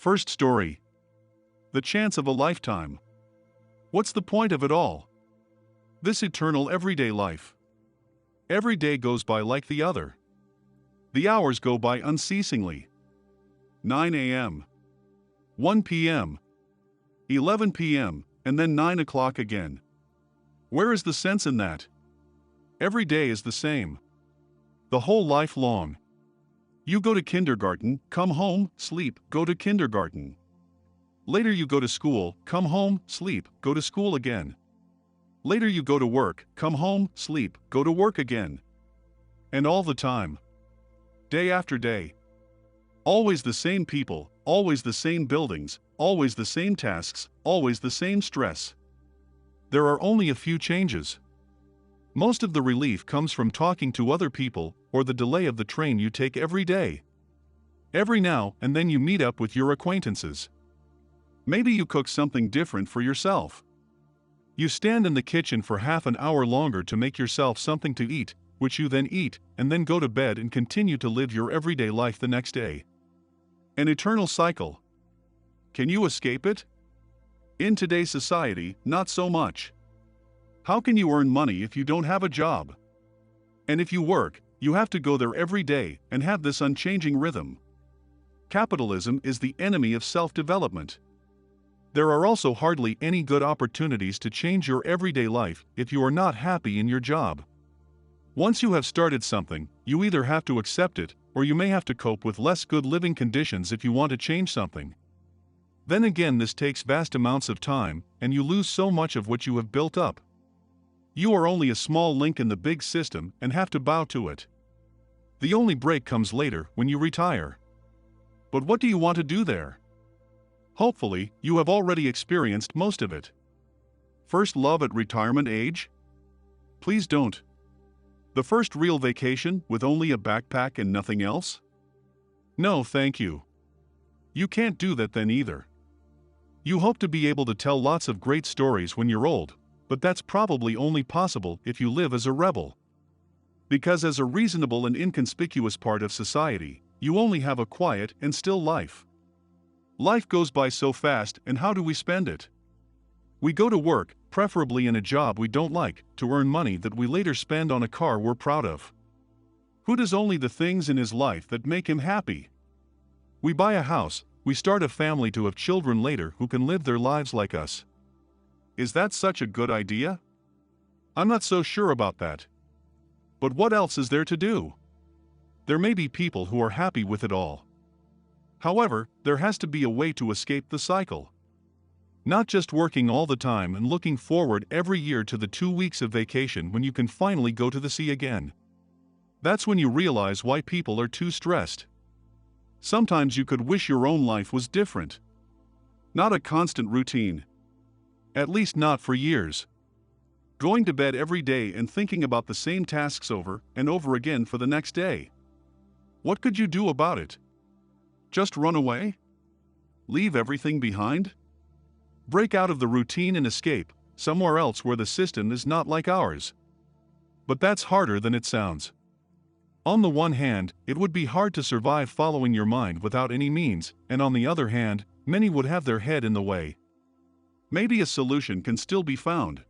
First story. The chance of a lifetime. What's the point of it all? This eternal everyday life. Every day goes by like the other. The hours go by unceasingly. 9 a.m. 1 p.m. 11 p.m., and then 9 o'clock again. Where is the sense in that? Every day is the same. The whole life long. You go to kindergarten, come home, sleep, go to kindergarten. Later you go to school, come home, sleep, go to school again. Later you go to work, come home, sleep, go to work again. And all the time. Day after day. Always the same people, always the same buildings, always the same tasks, always the same stress. There are only a few changes. Most of the relief comes from talking to other people or the delay of the train you take every day. Every now and then you meet up with your acquaintances. Maybe you cook something different for yourself. You stand in the kitchen for half an hour longer to make yourself something to eat, which you then eat, and then go to bed and continue to live your everyday life the next day. An eternal cycle. Can you escape it? In today's society, not so much. How can you earn money if you don't have a job? And if you work, you have to go there every day and have this unchanging rhythm. Capitalism is the enemy of self-development. There are also hardly any good opportunities to change your everyday life if you are not happy in your job. Once you have started something, you either have to accept it, or you may have to cope with less good living conditions if you want to change something. Then again, this takes vast amounts of time, and you lose so much of what you have built up. You are only a small link in the big system and have to bow to it. The only break comes later, when you retire. But what do you want to do there? Hopefully, you have already experienced most of it. First love at retirement age? Please don't. The first real vacation with only a backpack and nothing else? No, thank you. You can't do that then either. You hope to be able to tell lots of great stories when you're old, but that's probably only possible if you live as a rebel. Because as a reasonable and inconspicuous part of society, you only have a quiet and still life. Life goes by so fast, and how do we spend it? We go to work, preferably in a job we don't like, to earn money that we later spend on a car we're proud of. Who does only the things in his life that make him happy? We buy a house, we start a family to have children later who can live their lives like us. Is that such a good idea? I'm not so sure about that. But what else is there to do? There may be people who are happy with it all. However, there has to be a way to escape the cycle. Not just working all the time and looking forward every year to the 2 weeks of vacation when you can finally go to the sea again. That's when you realize why people are too stressed. Sometimes you could wish your own life was different. Not a constant routine. At least not for years. Going to bed every day and thinking about the same tasks over and over again for the next day. What could you do about it? Just run away? Leave everything behind? Break out of the routine and escape, somewhere else where the system is not like ours. But that's harder than it sounds. On the one hand, it would be hard to survive following your mind without any means, and on the other hand, many would have their head in the way. Maybe a solution can still be found.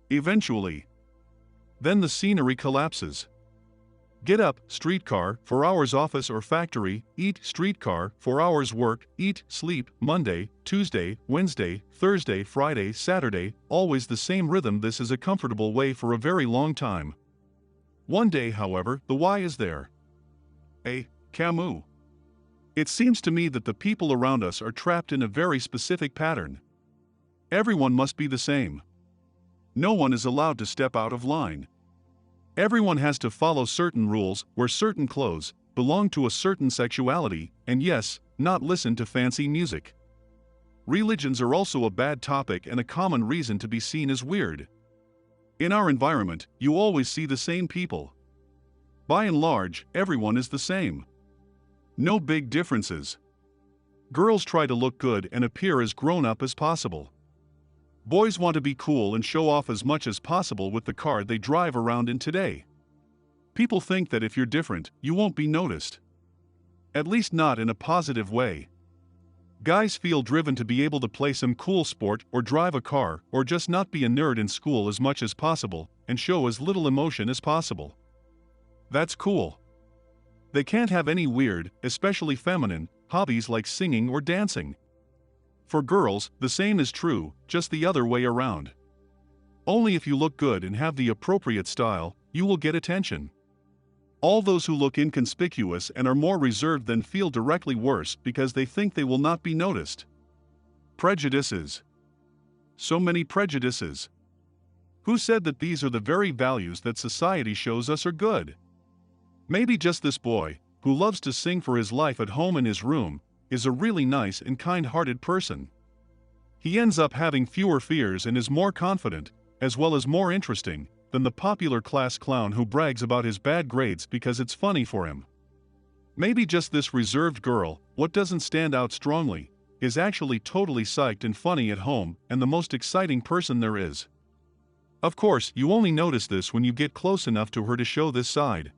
Eventually. Then the scenery collapses. Get up, streetcar, 4 hours office or factory, eat, streetcar, 4 hours work, eat, sleep, Monday, Tuesday, Wednesday, Thursday, Friday, Saturday, always the same rhythm. This is a comfortable way for a very long time. One day, however, the why is there. Camus. It seems to me that the people around us are trapped in a very specific pattern. Everyone must be the same. No one is allowed to step out of line. Everyone has to follow certain rules, wear certain clothes, belong to a certain sexuality, and yes, not listen to fancy music. Religions are also a bad topic and a common reason to be seen as weird. In our environment, you always see the same people. By and large, everyone is the same. No big differences. Girls try to look good and appear as grown-up as possible. Boys want to be cool and show off as much as possible with the car they drive around in today. People think that if you're different, you won't be noticed. At least not in a positive way. Guys feel driven to be able to play some cool sport or drive a car or just not be a nerd in school as much as possible and show as little emotion as possible. That's cool. They can't have any weird, especially feminine, hobbies like singing or dancing. For girls, the same is true, just the other way around. Only if you look good and have the appropriate style, you will get attention. All those who look inconspicuous and are more reserved then feel directly worse because they think they will not be noticed. Prejudices. So many prejudices. Who said that these are the very values that society shows us are good? Maybe just this boy, who loves to sing for his life at home in his room, is a really nice and kind-hearted person. He ends up having fewer fears and is more confident, as well as more interesting, than the popular class clown who brags about his bad grades because it's funny for him. Maybe just this reserved girl, what doesn't stand out strongly, is actually totally psyched and funny at home and the most exciting person there is. Of course, you only notice this when you get close enough to her to show this side.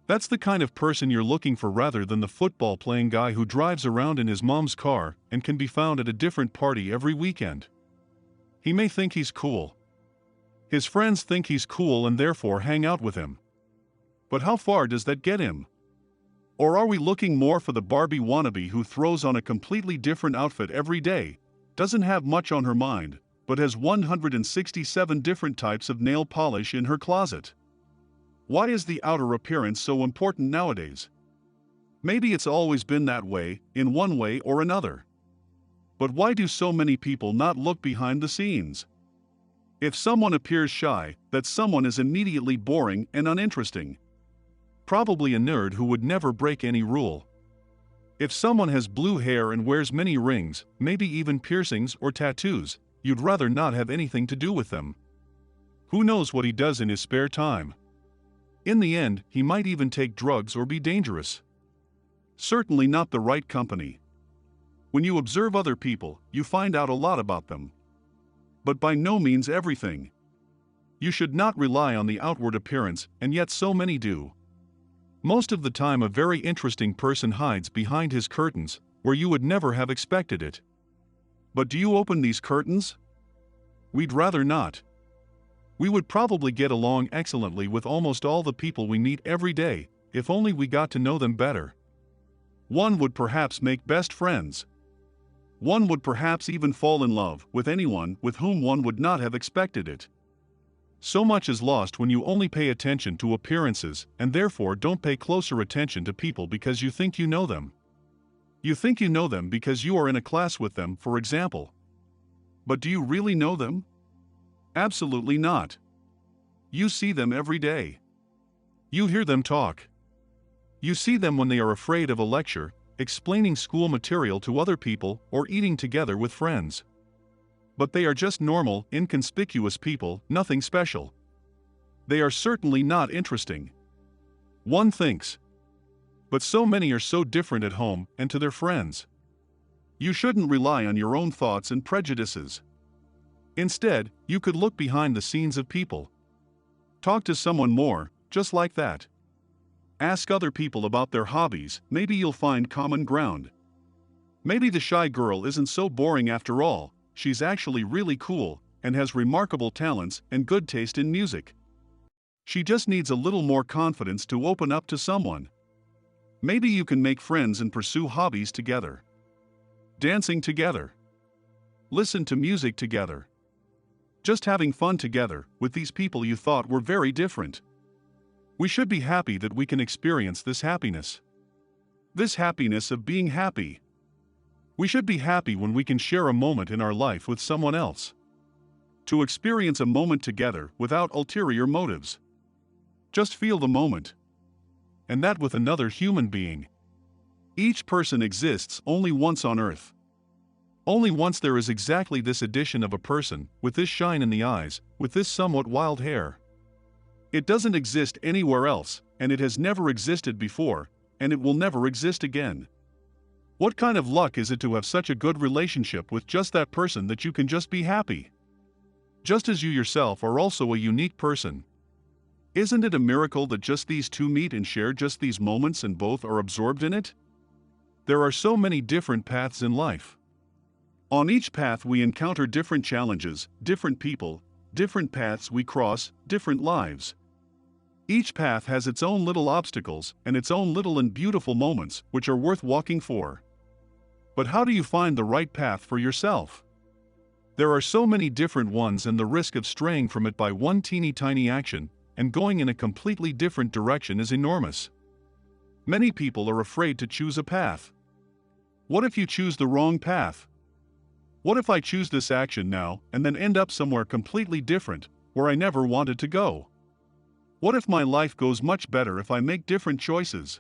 That's the kind of person you're looking for rather than the football-playing guy who drives around in his mom's car and can be found at a different party every weekend. He may think he's cool. His friends think he's cool and therefore hang out with him. But how far does that get him? Or are we looking more for the Barbie wannabe who throws on a completely different outfit every day, doesn't have much on her mind, but has 167 different types of nail polish in her closet? Why is the outer appearance so important nowadays? Maybe it's always been that way, in one way or another. But why do so many people not look behind the scenes? If someone appears shy, that someone is immediately boring and uninteresting. Probably a nerd who would never break any rule. If someone has blue hair and wears many rings, maybe even piercings or tattoos, you'd rather not have anything to do with them. Who knows what he does in his spare time? In the end, he might even take drugs or be dangerous. Certainly not the right company. When you observe other people, you find out a lot about them. But by no means everything. You should not rely on the outward appearance, and yet so many do. Most of the time a very interesting person hides behind his curtains, where you would never have expected it. But do you open these curtains? We'd rather not. We would probably get along excellently with almost all the people we meet every day, if only we got to know them better. One would perhaps make best friends. One would perhaps even fall in love with anyone with whom one would not have expected it. So much is lost when you only pay attention to appearances and therefore don't pay closer attention to people because you think you know them. You think you know them because you are in a class with them, for example. But do you really know them? Absolutely not. You see them every day. You hear them talk. You see them when they are afraid of a lecture, explaining school material to other people, or eating together with friends. But they are just normal, inconspicuous people, nothing special. They are certainly not interesting. One thinks. But so many are so different at home and to their friends. You shouldn't rely on your own thoughts and prejudices. Instead, you could look behind the scenes of people. Talk to someone more, just like that. Ask other people about their hobbies, maybe you'll find common ground. Maybe the shy girl isn't so boring after all, she's actually really cool, and has remarkable talents and good taste in music. She just needs a little more confidence to open up to someone. Maybe you can make friends and pursue hobbies together. Dancing together. Listen to music together. Just having fun together with these people you thought were very different. We should be happy that we can experience this happiness. This happiness of being happy. We should be happy when we can share a moment in our life with someone else. To experience a moment together without ulterior motives. Just feel the moment. And that with another human being. Each person exists only once on earth. Only once there is exactly this edition of a person, with this shine in the eyes, with this somewhat wild hair. It doesn't exist anywhere else, and it has never existed before, and it will never exist again. What kind of luck is it to have such a good relationship with just that person that you can just be happy? Just as you yourself are also a unique person. Isn't it a miracle that just these two meet and share just these moments and both are absorbed in it? There are so many different paths in life. On each path we encounter different challenges, different people, different paths we cross, different lives. Each path has its own little obstacles and its own little and beautiful moments which are worth walking for. But how do you find the right path for yourself? There are so many different ones, and the risk of straying from it by one teeny tiny action and going in a completely different direction is enormous. Many people are afraid to choose a path. What if you choose the wrong path? What if I choose this action now and then end up somewhere completely different, where I never wanted to go? What if my life goes much better if I make different choices?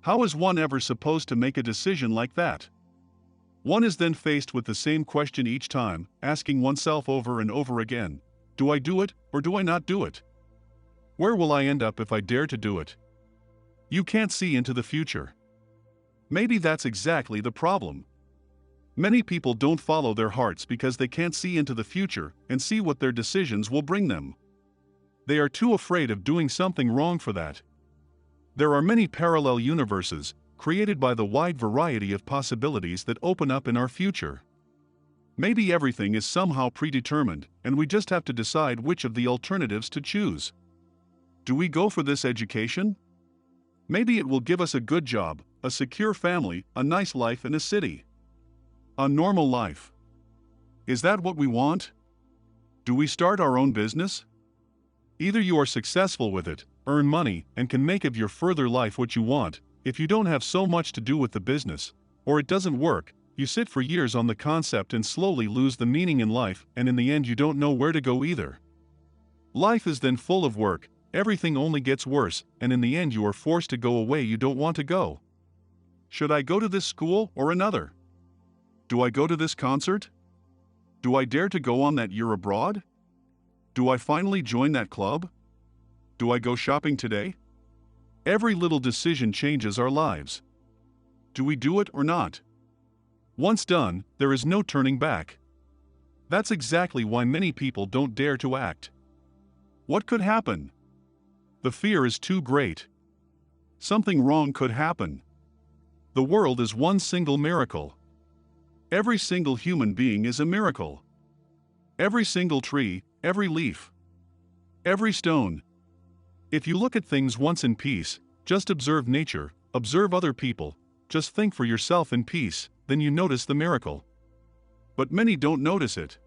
How is one ever supposed to make a decision like that? One is then faced with the same question each time, asking oneself over and over again, do I do it or do I not do it? Where will I end up if I dare to do it? You can't see into the future. Maybe that's exactly the problem. Many people don't follow their hearts because they can't see into the future and see what their decisions will bring them. They are too afraid of doing something wrong for that. There are many parallel universes, created by the wide variety of possibilities that open up in our future. Maybe everything is somehow predetermined, and we just have to decide which of the alternatives to choose. Do we go for this education? Maybe it will give us a good job, a secure family, a nice life in a city. A normal life. Is that what we want? Do we start our own business? Either you are successful with it, earn money, and can make of your further life what you want, if you don't have so much to do with the business, or it doesn't work, you sit for years on the concept and slowly lose the meaning in life, and in the end you don't know where to go either. Life is then full of work, everything only gets worse, and in the end you are forced to go away you don't want to go. Should I go to this school or another? Do I go to this concert? Do I dare to go on that year abroad? Do I finally join that club? Do I go shopping today? Every little decision changes our lives. Do we do it or not? Once done, there is no turning back. That's exactly why many people don't dare to act. What could happen? The fear is too great. Something wrong could happen. The world is one single miracle. Every single human being is a miracle. Every single tree, every leaf, every stone. If you look at things once in peace, just observe nature, observe other people, just think for yourself in peace, then you notice the miracle. But many don't notice it.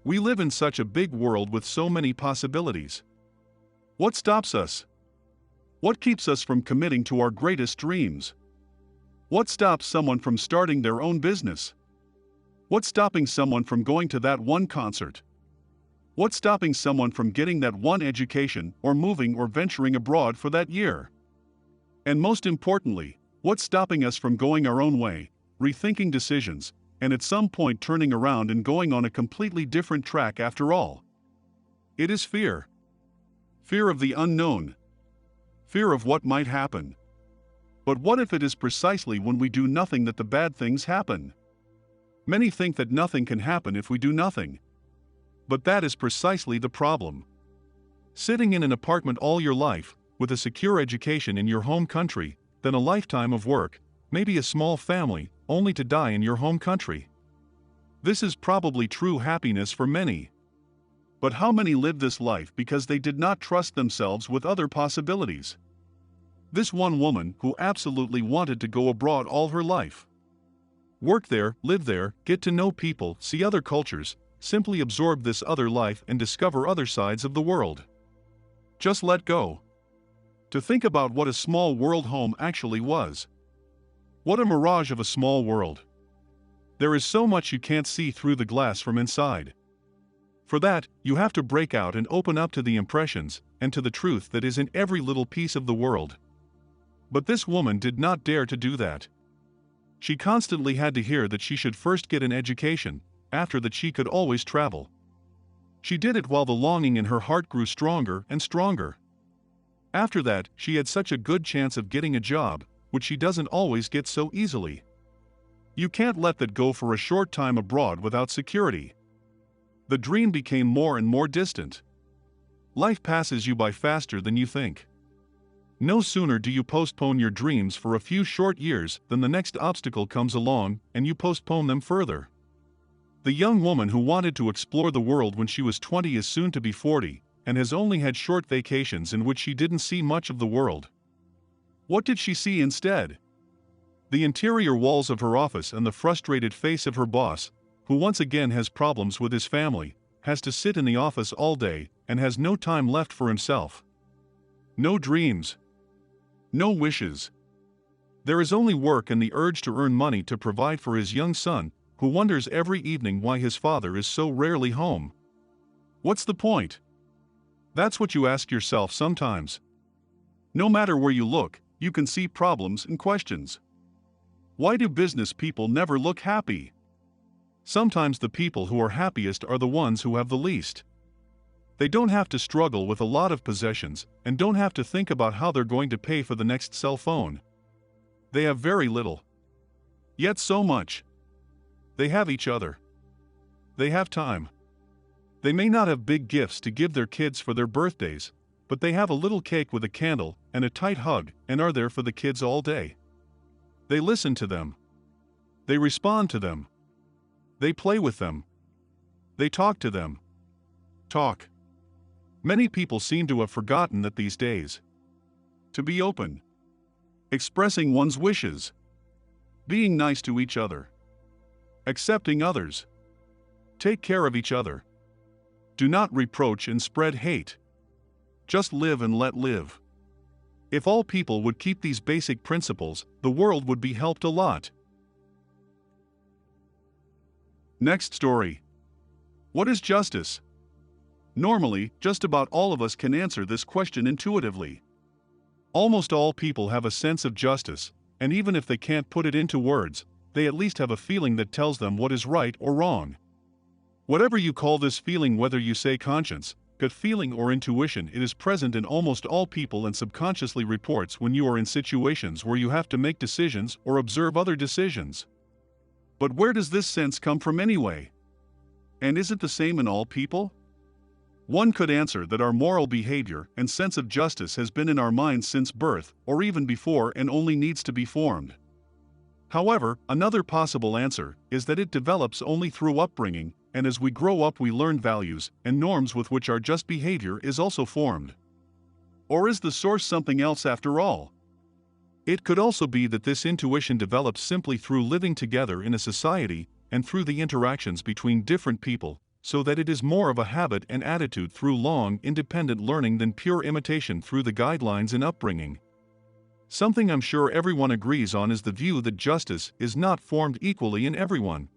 We live in such a big world with so many possibilities. What stops us? What keeps us from committing to our greatest dreams? What stops someone from starting their own business? What's stopping someone from going to that one concert? What's stopping someone from getting that one education or moving or venturing abroad for that year? And most importantly, what's stopping us from going our own way, rethinking decisions, and at some point turning around and going on a completely different track after all? It is fear. Fear of the unknown. Fear of what might happen. But what if it is precisely when we do nothing that the bad things happen? Many think that nothing can happen if we do nothing. But that is precisely the problem. Sitting in an apartment all your life, with a secure education in your home country, then a lifetime of work, maybe a small family, only to die in your home country. This is probably true happiness for many. But how many live this life because they did not trust themselves with other possibilities? This one woman who absolutely wanted to go abroad all her life. Work there, live there, get to know people, see other cultures, simply absorb this other life and discover other sides of the world. Just let go. To think about what a small world home actually was. What a mirage of a small world. There is so much you can't see through the glass from inside. For that, you have to break out and open up to the impressions and to the truth that is in every little piece of the world. But this woman did not dare to do that. She constantly had to hear that she should first get an education, after that she could always travel. She did it while the longing in her heart grew stronger and stronger. After that, she had such a good chance of getting a job, which she doesn't always get so easily. You can't let that go for a short time abroad without security. The dream became more and more distant. Life passes you by faster than you think. No sooner do you postpone your dreams for a few short years than the next obstacle comes along and you postpone them further. The young woman who wanted to explore the world when she was 20 is soon to be 40, and has only had short vacations in which she didn't see much of the world. What did she see instead? The interior walls of her office and the frustrated face of her boss, who once again has problems with his family, has to sit in the office all day, and has no time left for himself. No dreams. No wishes. There is only work and the urge to earn money to provide for his young son, who wonders every evening why his father is so rarely home. What's the point? That's what you ask yourself sometimes. No matter where you look, you can see problems and questions. Why do business people never look happy? Sometimes the people who are happiest are the ones who have the least. They don't have to struggle with a lot of possessions, and don't have to think about how they're going to pay for the next cell phone. They have very little. Yet so much. They have each other. They have time. They may not have big gifts to give their kids for their birthdays, but they have a little cake with a candle and a tight hug and are there for the kids all day. They listen to them. They respond to them. They play with them. They talk to them. Talk. Many people seem to have forgotten that these days. To be open. Expressing one's wishes. Being nice to each other. Accepting others. Take care of each other. Do not reproach and spread hate. Just live and let live. If all people would keep these basic principles, the world would be helped a lot. Next story. What is justice? Normally, just about all of us can answer this question intuitively. Almost all people have a sense of justice, and even if they can't put it into words, they at least have a feeling that tells them what is right or wrong. Whatever you call this feeling, whether you say conscience, gut feeling or intuition, it is present in almost all people and subconsciously reports when you are in situations where you have to make decisions or observe other decisions. But where does this sense come from anyway? And is it the same in all people? One could answer that our moral behavior and sense of justice has been in our minds since birth, or even before, and only needs to be formed. However, another possible answer is that it develops only through upbringing, and as we grow up we learn values and norms with which our just behavior is also formed. Or is the source something else after all? It could also be that this intuition develops simply through living together in a society and through the interactions between different people, so that it is more of a habit and attitude through long, independent learning than pure imitation through the guidelines in upbringing. Something I'm sure everyone agrees on is the view that justice is not formed equally in everyone.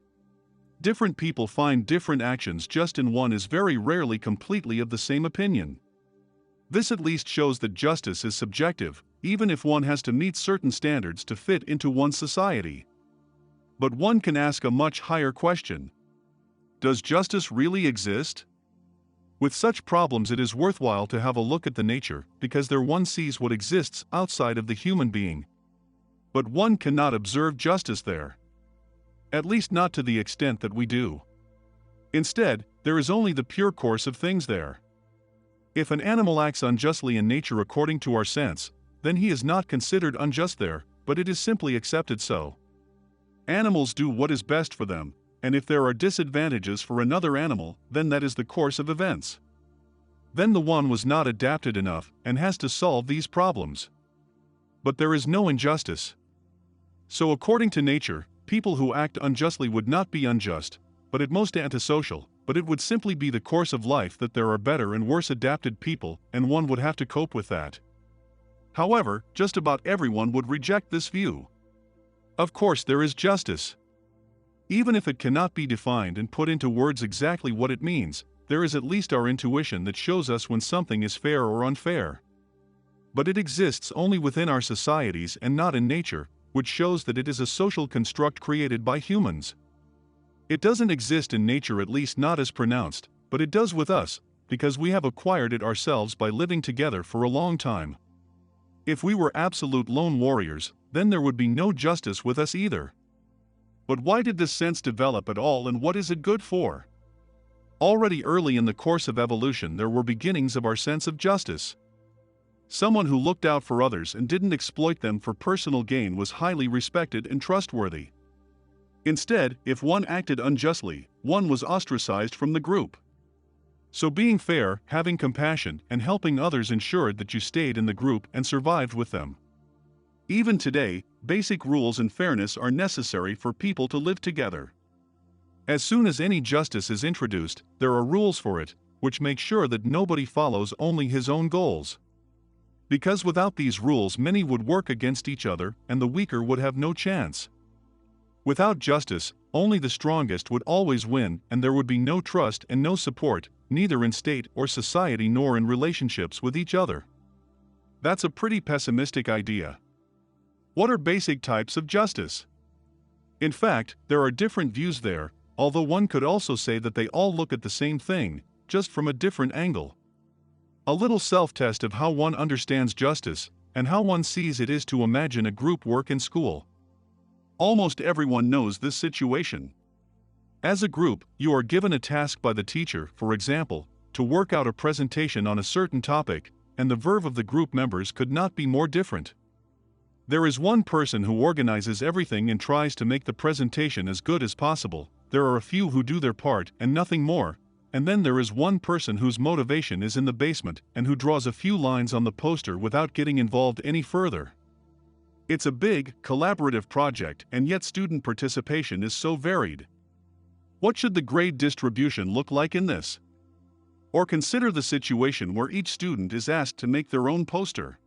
Different people find different actions just in one is very rarely completely of the same opinion. This at least shows that justice is subjective, even if one has to meet certain standards to fit into one's society. But one can ask a much higher question. Does justice really exist? With such problems it is worthwhile to have a look at the nature, because there one sees what exists outside of the human being. But one cannot observe justice there. At least not to the extent that we do. Instead, there is only the pure course of things there. If an animal acts unjustly in nature according to our sense, then he is not considered unjust there, but it is simply accepted so. Animals do what is best for them, and if there are disadvantages for another animal, then that is the course of events. Then the one was not adapted enough and has to solve these problems. But there is no injustice. So according to nature, people who act unjustly would not be unjust, but at most antisocial, but it would simply be the course of life that there are better and worse adapted people, and one would have to cope with that. However, just about everyone would reject this view. Of course there is justice. Even if it cannot be defined and put into words exactly what it means, there is at least our intuition that shows us when something is fair or unfair. But it exists only within our societies and not in nature, which shows that it is a social construct created by humans. It doesn't exist in nature, at least not as pronounced, but it does with us, because we have acquired it ourselves by living together for a long time. If we were absolute lone warriors, then there would be no justice with us either. But why did this sense develop at all, and what is it good for? Already early in the course of evolution there were beginnings of our sense of justice. Someone who looked out for others and didn't exploit them for personal gain was highly respected and trustworthy. Instead, if one acted unjustly, one was ostracized from the group. So being fair, having compassion, and helping others ensured that you stayed in the group and survived with them. Even today, basic rules and fairness are necessary for people to live together. As soon as any justice is introduced, there are rules for it, which make sure that nobody follows only his own goals. Because without these rules, many would work against each other, and the weaker would have no chance. Without justice, only the strongest would always win, and there would be no trust and no support, neither in state or society nor in relationships with each other. That's a pretty pessimistic idea. What are basic types of justice? In fact, there are different views there, although one could also say that they all look at the same thing, just from a different angle. A little self-test of how one understands justice, and how one sees it is to imagine a group work in school. Almost everyone knows this situation. As a group, you are given a task by the teacher, for example, to work out a presentation on a certain topic, and the verve of the group members could not be more different. There is one person who organizes everything and tries to make the presentation as good as possible, there are a few who do their part and nothing more, and then there is one person whose motivation is in the basement and who draws a few lines on the poster without getting involved any further. It's a big, collaborative project, and yet student participation is so varied. What should the grade distribution look like in this? Or consider the situation where each student is asked to make their own poster.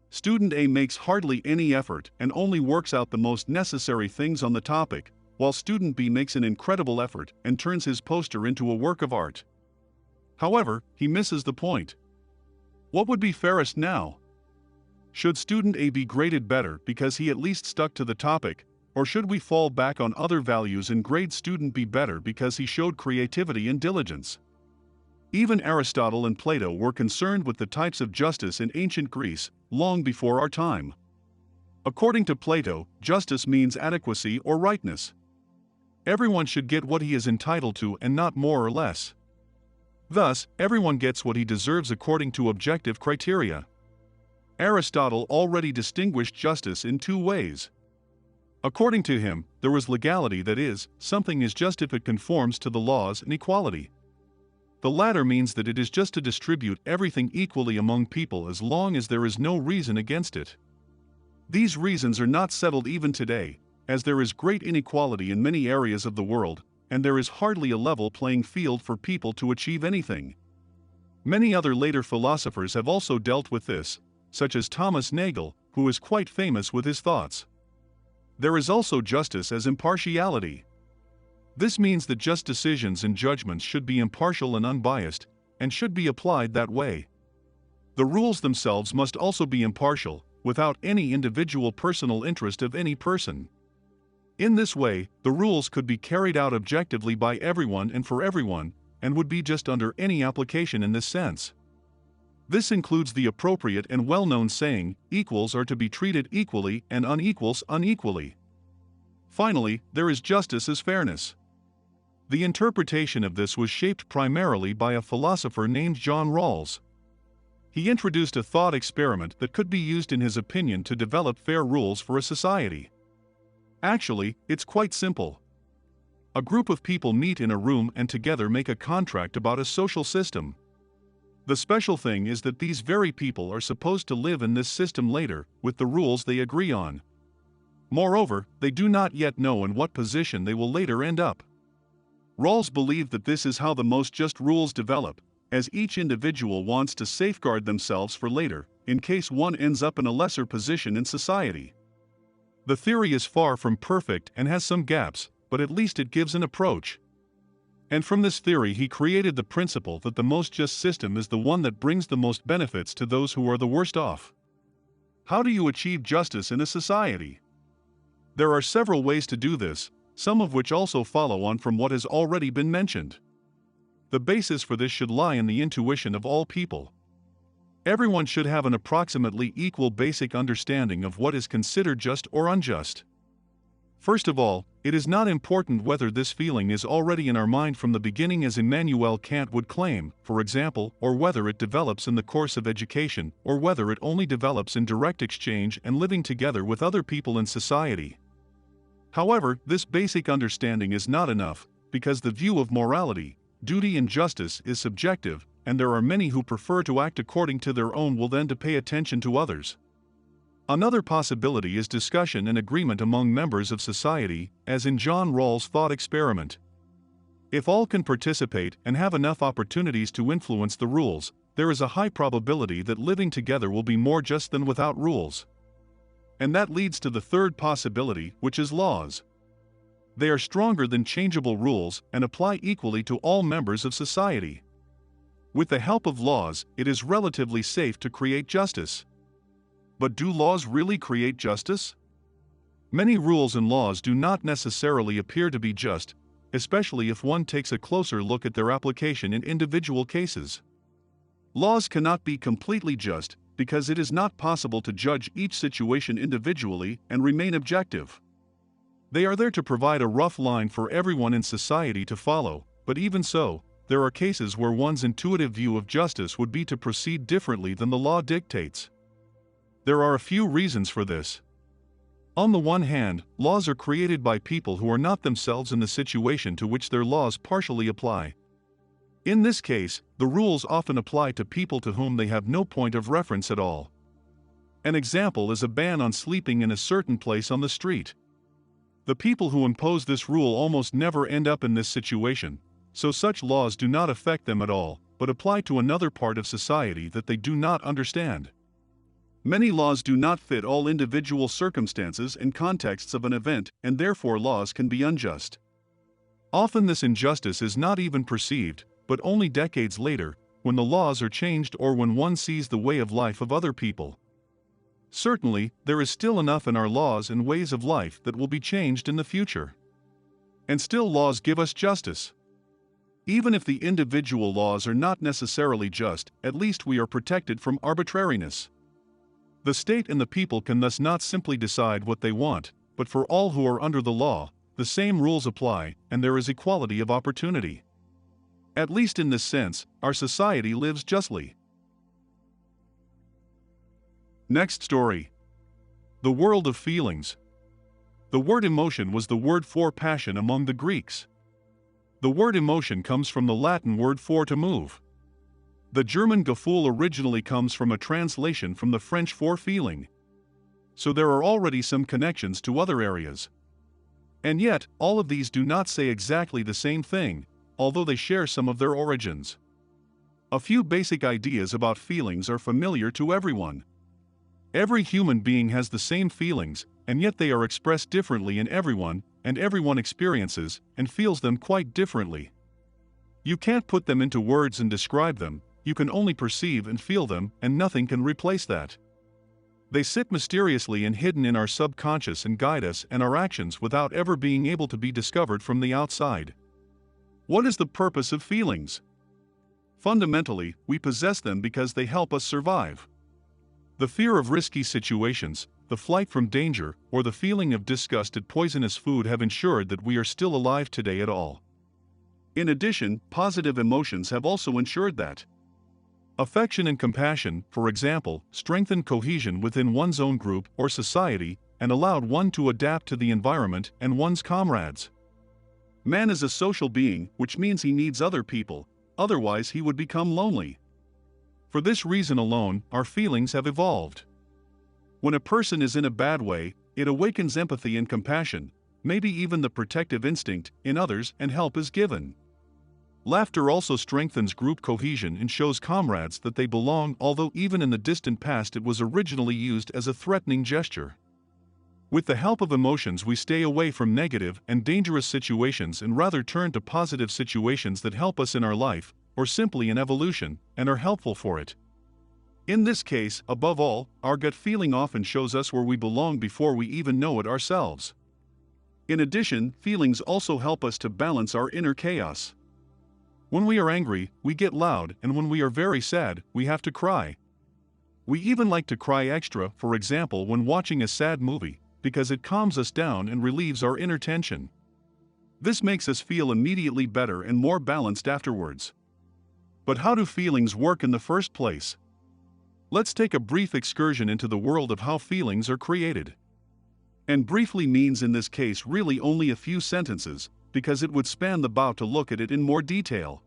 Student A makes hardly any effort and only works out the most necessary things on the topic, while student B makes an incredible effort and turns his poster into a work of art. However, he misses the point. What would be fairest now? Should student A be graded better because he at least stuck to the topic, or should we fall back on other values and grade student B better because he showed creativity and diligence? Even Aristotle and Plato were concerned with the types of justice in ancient Greece, long before our time. According to Plato, justice means adequacy or rightness. Everyone should get what he is entitled to and not more or less. Thus, everyone gets what he deserves according to objective criteria. Aristotle already distinguished justice in two ways. According to him, there was legality, that is, something is just if it conforms to the laws, and equality. The latter means that it is just to distribute everything equally among people as long as there is no reason against it. These reasons are not settled even today, as there is great inequality in many areas of the world, and there is hardly a level playing field for people to achieve anything. Many other later philosophers have also dealt with this, such as Thomas Nagel, who is quite famous with his thoughts. There is also justice as impartiality. This means that just decisions and judgments should be impartial and unbiased, and should be applied that way. The rules themselves must also be impartial, without any individual personal interest of any person. In this way, the rules could be carried out objectively by everyone and for everyone, and would be just under any application in this sense. This includes the appropriate and well-known saying, equals are to be treated equally and unequals unequally. Finally, there is justice as fairness. The interpretation of this was shaped primarily by a philosopher named John Rawls. He introduced a thought experiment that could be used in his opinion to develop fair rules for a society. Actually, it's quite simple. A group of people meet in a room and together make a contract about a social system. The special thing is that these very people are supposed to live in this system later, with the rules they agree on. Moreover, they do not yet know in what position they will later end up. Rawls believed that this is how the most just rules develop, as each individual wants to safeguard themselves for later, in case one ends up in a lesser position in society. The theory is far from perfect and has some gaps, but at least it gives an approach. And from this theory he created the principle that the most just system is the one that brings the most benefits to those who are the worst off. How do you achieve justice in a society? There are several ways to do this, some of which also follow on from what has already been mentioned. The basis for this should lie in the intuition of all people. Everyone should have an approximately equal basic understanding of what is considered just or unjust. First of all, it is not important whether this feeling is already in our mind from the beginning as Immanuel Kant would claim, for example, or whether it develops in the course of education, or whether it only develops in direct exchange and living together with other people in society. However, this basic understanding is not enough, because the view of morality, duty and justice is subjective, and there are many who prefer to act according to their own will than to pay attention to others. Another possibility is discussion and agreement among members of society, as in John Rawls' thought experiment. If all can participate and have enough opportunities to influence the rules, there is a high probability that living together will be more just than without rules. And that leads to the third possibility, which is laws. They are stronger than changeable rules and apply equally to all members of society. With the help of laws, it is relatively safe to create justice. But do laws really create justice? Many rules and laws do not necessarily appear to be just, especially if one takes a closer look at their application in individual cases. Laws cannot be completely just, because it is not possible to judge each situation individually and remain objective. They are there to provide a rough line for everyone in society to follow, but even so, there are cases where one's intuitive view of justice would be to proceed differently than the law dictates. There are a few reasons for this. On the one hand, laws are created by people who are not themselves in the situation to which their laws partially apply. In this case, the rules often apply to people to whom they have no point of reference at all. An example is a ban on sleeping in a certain place on the street. The people who impose this rule almost never end up in this situation, so such laws do not affect them at all, but apply to another part of society that they do not understand. Many laws do not fit all individual circumstances and contexts of an event, and therefore laws can be unjust. Often this injustice is not even perceived, but only decades later, when the laws are changed or when one sees the way of life of other people. Certainly, there is still enough in our laws and ways of life that will be changed in the future. And still laws give us justice. Even if the individual laws are not necessarily just, at least we are protected from arbitrariness. The state and the people can thus not simply decide what they want, but for all who are under the law, the same rules apply, and there is equality of opportunity. At least in this sense, our society lives justly. Next story. The world of feelings. The word emotion was the word for passion among the Greeks. The word emotion comes from the Latin word for to move. The German Gefühl originally comes from a translation from the French for feeling. So there are already some connections to other areas. And yet, all of these do not say exactly the same thing, although they share some of their origins. A few basic ideas about feelings are familiar to everyone. Every human being has the same feelings, and yet they are expressed differently in everyone, and everyone experiences and feels them quite differently. You can't put them into words and describe them. You can only perceive and feel them, and nothing can replace that. They sit mysteriously and hidden in our subconscious and guide us and our actions without ever being able to be discovered from the outside. What is the purpose of feelings? Fundamentally, we possess them because they help us survive. The fear of risky situations, the flight from danger, or the feeling of disgust at poisonous food have ensured that we are still alive today at all. In addition, positive emotions have also ensured that. Affection and compassion, for example, strengthen cohesion within one's own group or society and allowed one to adapt to the environment and one's comrades. Man is a social being, which means he needs other people, otherwise he would become lonely. For this reason alone, our feelings have evolved. When a person is in a bad way, it awakens empathy and compassion, maybe even the protective instinct, in others, and help is given. Laughter also strengthens group cohesion and shows comrades that they belong, although even in the distant past it was originally used as a threatening gesture. With the help of emotions we stay away from negative and dangerous situations and rather turn to positive situations that help us in our life, or simply in evolution, and are helpful for it. In this case, above all, our gut feeling often shows us where we belong before we even know it ourselves. In addition, feelings also help us to balance our inner chaos. When we are angry, we get loud, and when we are very sad, we have to cry. We even like to cry extra, for example when watching a sad movie, because it calms us down and relieves our inner tension. This makes us feel immediately better and more balanced afterwards. But how do feelings work in the first place? Let's take a brief excursion into the world of how feelings are created. And briefly means in this case really only a few sentences, because it would span the bout to look at it in more detail.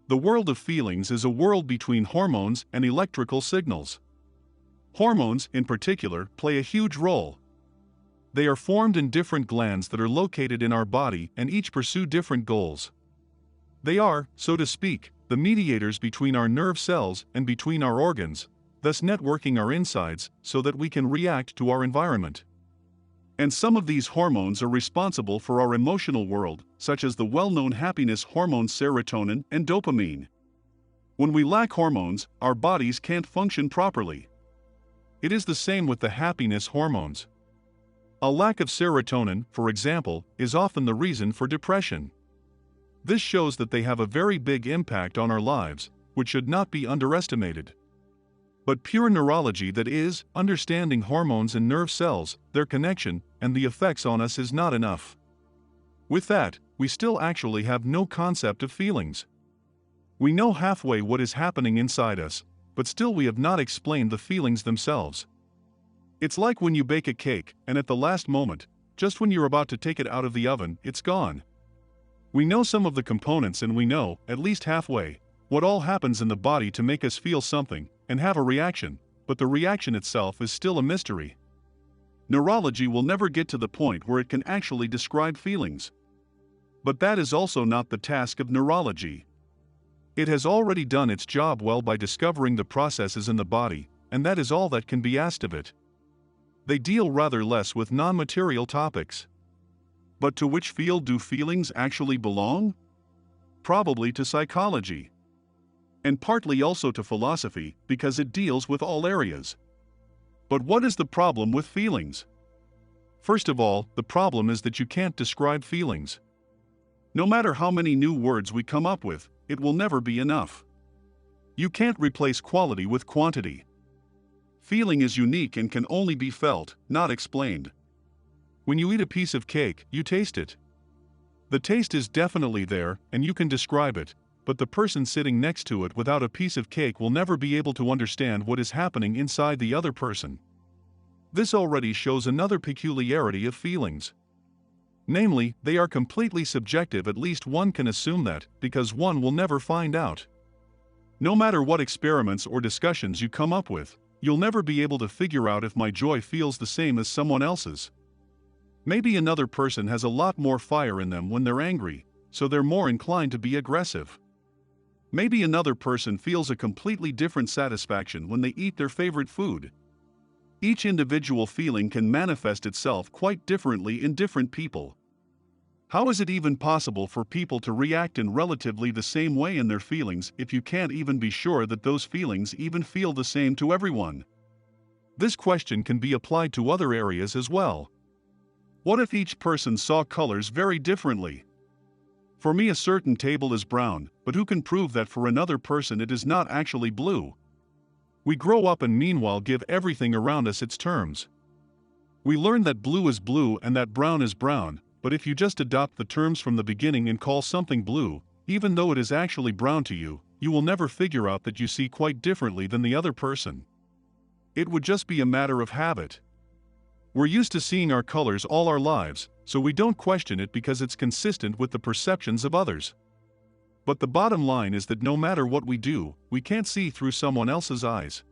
The world of feelings is a world between hormones and electrical signals. Hormones, in particular, play a huge role. They are formed in different glands that are located in our body and each pursue different goals. They are, so to speak, the mediators between our nerve cells and between our organs, thus networking our insides so that we can react to our environment. And some of these hormones are responsible for our emotional world, such as the well-known happiness hormones serotonin and dopamine. When we lack hormones, our bodies can't function properly. It is the same with the happiness hormones. A lack of serotonin, for example, is often the reason for depression. This shows that they have a very big impact on our lives, which should not be underestimated. But pure neurology, that is, understanding hormones and nerve cells, their connection, and the effects on us is not enough. With that, we still actually have no concept of feelings. We know halfway what is happening inside us, but still we have not explained the feelings themselves. It's like when you bake a cake, and at the last moment, just when you're about to take it out of the oven, it's gone. We know some of the components and we know, at least halfway, what all happens in the body to make us feel something, and have a reaction, but the reaction itself is still a mystery. Neurology will never get to the point where it can actually describe feelings. But that is also not the task of neurology. It has already done its job well by discovering the processes in the body, and that is all that can be asked of it. They deal rather less with non-material topics. But to which field do feelings actually belong? Probably to psychology. And partly also to philosophy, because it deals with all areas. But what is the problem with feelings? First of all, the problem is that you can't describe feelings. No matter how many new words we come up with, it will never be enough. You can't replace quality with quantity. Feeling is unique and can only be felt, not explained. When you eat a piece of cake, you taste it. The taste is definitely there, and you can describe it, but the person sitting next to it without a piece of cake will never be able to understand what is happening inside the other person. This already shows another peculiarity of feelings. Namely, they are completely subjective. At least one can assume that, because one will never find out. No matter what experiments or discussions you come up with, you'll never be able to figure out if my joy feels the same as someone else's. Maybe another person has a lot more fire in them when they're angry, so they're more inclined to be aggressive. Maybe another person feels a completely different satisfaction when they eat their favorite food. Each individual feeling can manifest itself quite differently in different people. How is it even possible for people to react in relatively the same way in their feelings if you can't even be sure that those feelings even feel the same to everyone? This question can be applied to other areas as well. What if each person saw colors very differently? For me, a certain table is brown, but who can prove that for another person it is not actually blue? We grow up and meanwhile give everything around us its terms. We learn that blue is blue and that brown is brown, but if you just adopt the terms from the beginning and call something blue, even though it is actually brown to you, you will never figure out that you see quite differently than the other person. It would just be a matter of habit. We're used to seeing our colors all our lives, so we don't question it because it's consistent with the perceptions of others. But the bottom line is that no matter what we do, we can't see through someone else's eyes.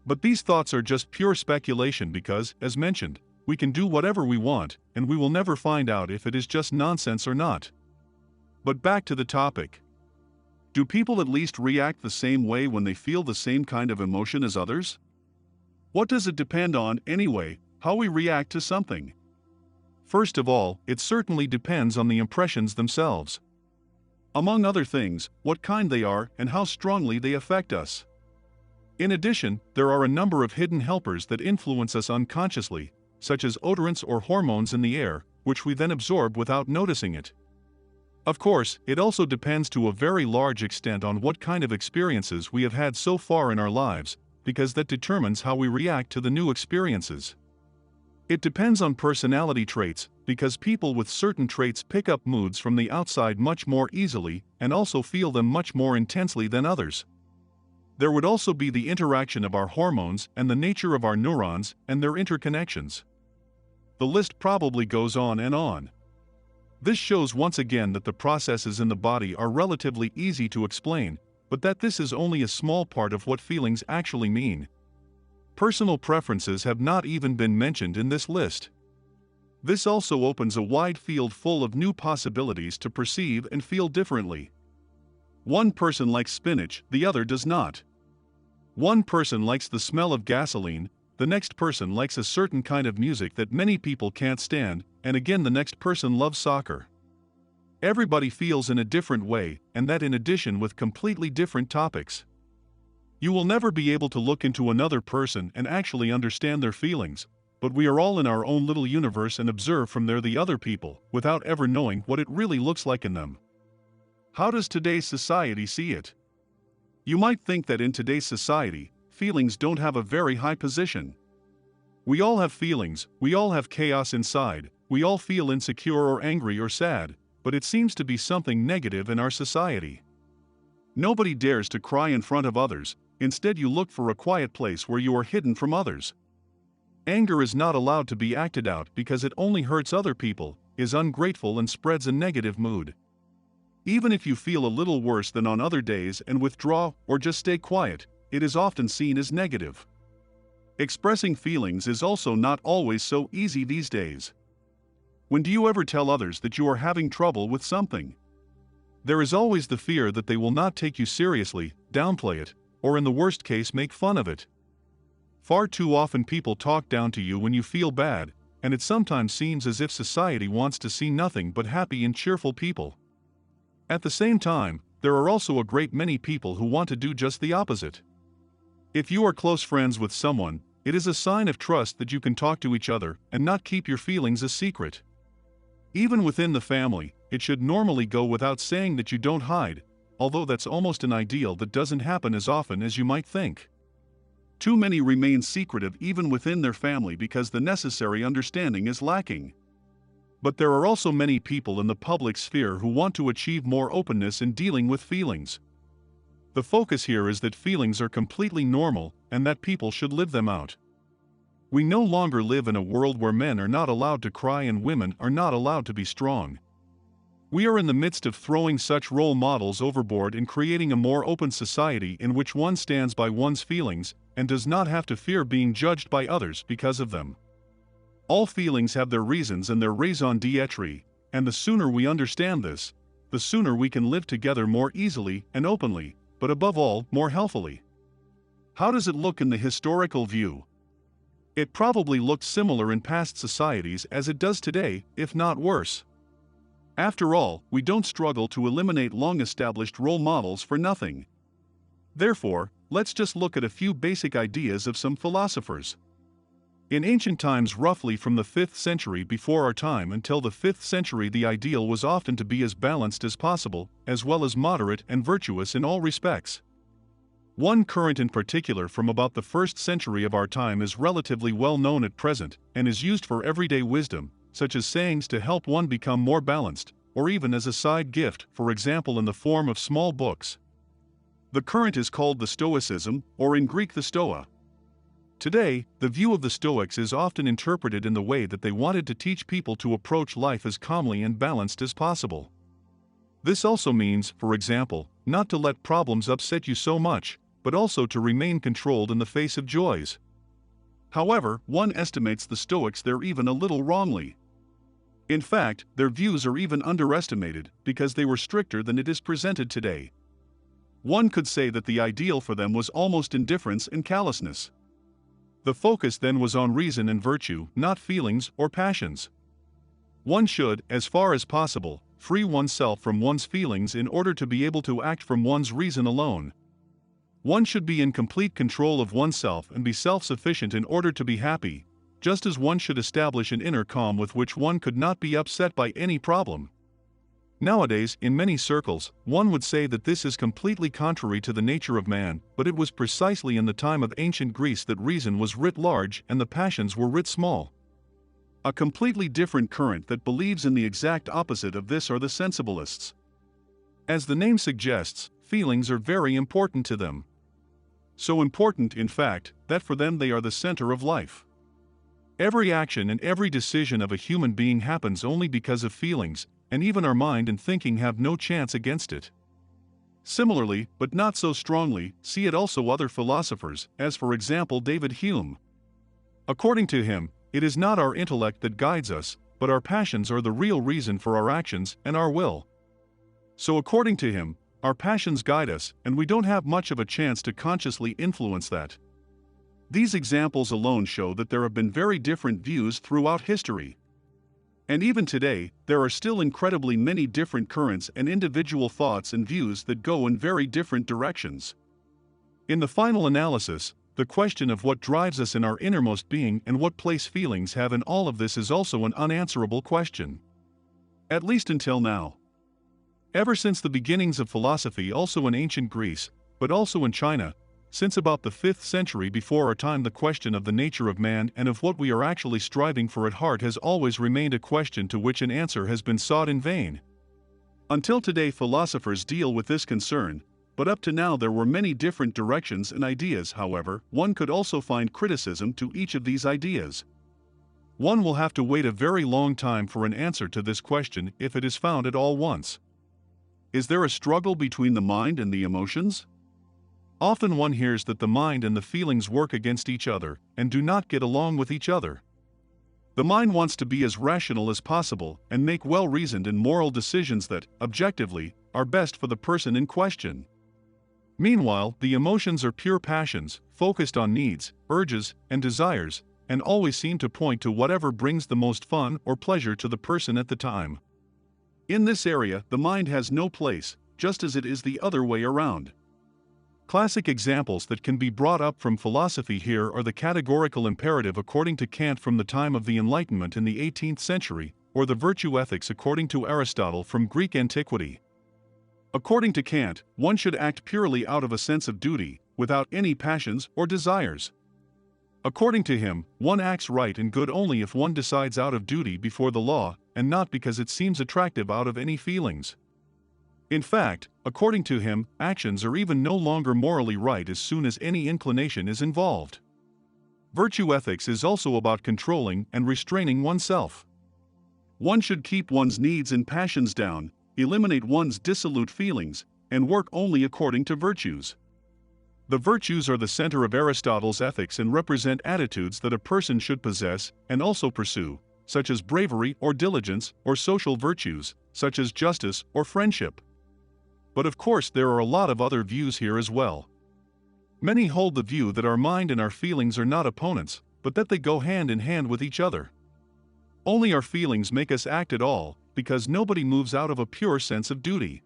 But these thoughts are just pure speculation because, as mentioned, we can do whatever we want, and we will never find out if it is just nonsense or not. But back to the topic. Do people at least react the same way when they feel the same kind of emotion as others? What does it depend on, anyway, how we react to something? First of all, it certainly depends on the impressions themselves. Among other things, what kind they are and how strongly they affect us. In addition, there are a number of hidden helpers that influence us unconsciously, such as odorants or hormones in the air, which we then absorb without noticing it. Of course, it also depends to a very large extent on what kind of experiences we have had so far in our lives, because that determines how we react to the new experiences. It depends on personality traits, because people with certain traits pick up moods from the outside much more easily and also feel them much more intensely than others. There would also be the interaction of our hormones and the nature of our neurons and their interconnections. The list probably goes on and on. This shows once again that the processes in the body are relatively easy to explain, but that this is only a small part of what feelings actually mean. Personal preferences have not even been mentioned in this list. This also opens a wide field full of new possibilities to perceive and feel differently. One person likes spinach, the other does not. One person likes the smell of gasoline, the next person likes a certain kind of music that many people can't stand, and again the next person loves soccer. Everybody feels in a different way, and that in addition with completely different topics. You will never be able to look into another person and actually understand their feelings, but we are all in our own little universe and observe from there the other people, without ever knowing what it really looks like in them. How does today's society see it? You might think that in today's society, feelings don't have a very high position. We all have feelings, we all have chaos inside, we all feel insecure or angry or sad, but it seems to be something negative in our society. Nobody dares to cry in front of others, instead you look for a quiet place where you are hidden from others. Anger is not allowed to be acted out because it only hurts other people, is ungrateful and spreads a negative mood. Even if you feel a little worse than on other days and withdraw or just stay quiet, it is often seen as negative. Expressing feelings is also not always so easy these days. When do you ever tell others that you are having trouble with something? There is always the fear that they will not take you seriously, downplay it, or in the worst case make fun of it. Far too often people talk down to you when you feel bad, and it sometimes seems as if society wants to see nothing but happy and cheerful people. At the same time, there are also a great many people who want to do just the opposite. If you are close friends with someone, it is a sign of trust that you can talk to each other and not keep your feelings a secret. Even within the family, it should normally go without saying that you don't hide, although that's almost an ideal that doesn't happen as often as you might think. Too many remain secretive even within their family because the necessary understanding is lacking. But there are also many people in the public sphere who want to achieve more openness in dealing with feelings. The focus here is that feelings are completely normal and that people should live them out. We no longer live in a world where men are not allowed to cry and women are not allowed to be strong. We are in the midst of throwing such role models overboard and creating a more open society in which one stands by one's feelings and does not have to fear being judged by others because of them. All feelings have their reasons and their raison d'être, and the sooner we understand this, the sooner we can live together more easily and openly, but above all, more healthily. How does it look in the historical view? It probably looked similar in past societies as it does today, if not worse. After all, we don't struggle to eliminate long-established role models for nothing. Therefore, let's just look at a few basic ideas of some philosophers. In ancient times, roughly from the 5th century before our time until the 5th century, the ideal was often to be as balanced as possible, as well as moderate and virtuous in all respects. One current in particular from about the 1st century of our time is relatively well known at present, and is used for everyday wisdom, such as sayings to help one become more balanced, or even as a side gift, for example in the form of small books. The current is called the Stoicism, or in Greek the Stoa. Today, the view of the Stoics is often interpreted in the way that they wanted to teach people to approach life as calmly and balanced as possible. This also means, for example, not to let problems upset you so much, but also to remain controlled in the face of joys. However, one estimates the Stoics there even a little wrongly. In fact, their views are even underestimated because they were stricter than it is presented today. One could say that the ideal for them was almost indifference and callousness. The focus then was on reason and virtue, not feelings or passions. One should, as far as possible, free oneself from one's feelings in order to be able to act from one's reason alone. One should be in complete control of oneself and be self-sufficient in order to be happy, just as one should establish an inner calm with which one could not be upset by any problem. Nowadays, in many circles, one would say that this is completely contrary to the nature of man, but it was precisely in the time of ancient Greece that reason was writ large and the passions were writ small. A completely different current that believes in the exact opposite of this are the sensibilists. As the name suggests, feelings are very important to them. So important, in fact, that for them they are the center of life. Every action and every decision of a human being happens only because of feelings, and even our mind and thinking have no chance against it. Similarly, but not so strongly, see it also other philosophers, as for example David Hume. According to him, it is not our intellect that guides us, but our passions are the real reason for our actions and our will. So according to him, our passions guide us, and we don't have much of a chance to consciously influence that. These examples alone show that there have been very different views throughout history. And even today, there are still incredibly many different currents and individual thoughts and views that go in very different directions. In the final analysis, the question of what drives us in our innermost being and what place feelings have in all of this is also an unanswerable question. At least until now. Ever since the beginnings of philosophy, also in ancient Greece, but also in China, since about the 5th century before our time, the question of the nature of man and of what we are actually striving for at heart has always remained a question to which an answer has been sought in vain. Until today, philosophers deal with this concern, but up to now there were many different directions and ideas. However, one could also find criticism to each of these ideas. One will have to wait a very long time for an answer to this question if it is found at all once. Is there a struggle between the mind and the emotions? Often one hears that the mind and the feelings work against each other and do not get along with each other. The mind wants to be as rational as possible and make well-reasoned and moral decisions that, objectively, are best for the person in question. Meanwhile, the emotions are pure passions, focused on needs, urges, and desires, and always seem to point to whatever brings the most fun or pleasure to the person at the time. In this area, the mind has no place, just as it is the other way around. Classic examples that can be brought up from philosophy here are the categorical imperative according to Kant from the time of the Enlightenment in the 18th century, or the virtue ethics according to Aristotle from Greek antiquity. According to Kant, one should act purely out of a sense of duty, without any passions or desires. According to him, one acts right and good only if one decides out of duty before the law, and not because it seems attractive out of any feelings. In fact, according to him, actions are even no longer morally right as soon as any inclination is involved. Virtue ethics is also about controlling and restraining oneself. One should keep one's needs and passions down, eliminate one's dissolute feelings, and work only according to virtues. The virtues are the center of Aristotle's ethics and represent attitudes that a person should possess and also pursue, such as bravery or diligence, or social virtues, such as justice or friendship. But of course there are a lot of other views here as well. Many hold the view that our mind and our feelings are not opponents, but that they go hand in hand with each other. Only our feelings make us act at all, because nobody moves out of a pure sense of duty.